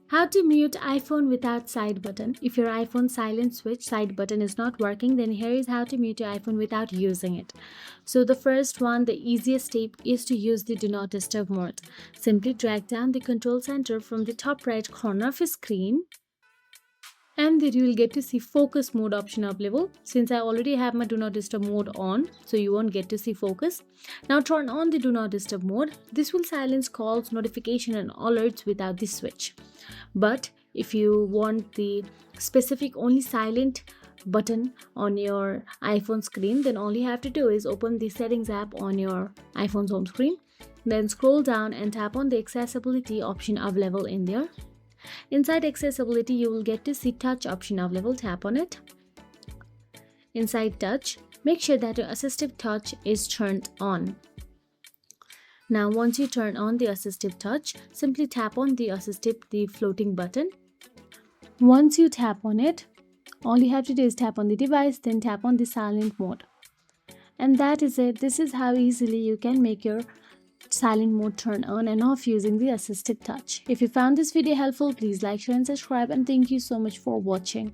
How to mute iPhone without side button. If your iPhone silent switch side button is not working, then here is how to mute your iPhone without using it. So the first one, the easiest step is to use the do not disturb mode. Simply drag down the control center from the top right corner of your screen, and then you will get to see focus mode option available. Since I already have my do not disturb mode on, so you won't get to see focus. Now turn on the do not disturb mode. This will silence calls, notification and alerts without the switch. But if you want the specific only silent button on your iPhone screen, then all you have to do is open the settings app on your iPhone's home screen, then scroll down and tap on the accessibility option available in there. Inside accessibility, you will get to see touch option available. Tap on it. Inside touch, make sure that your assistive touch is turned on. Now once you turn on the assistive touch, simply tap on the floating button. Once you tap on it, all you have to do is tap on the device, then tap on the silent mode. And that is it. This is how easily you can make your silent mode turn on and off using the assistive touch. If you found this video helpful, please like, share and subscribe, and thank you so much for watching.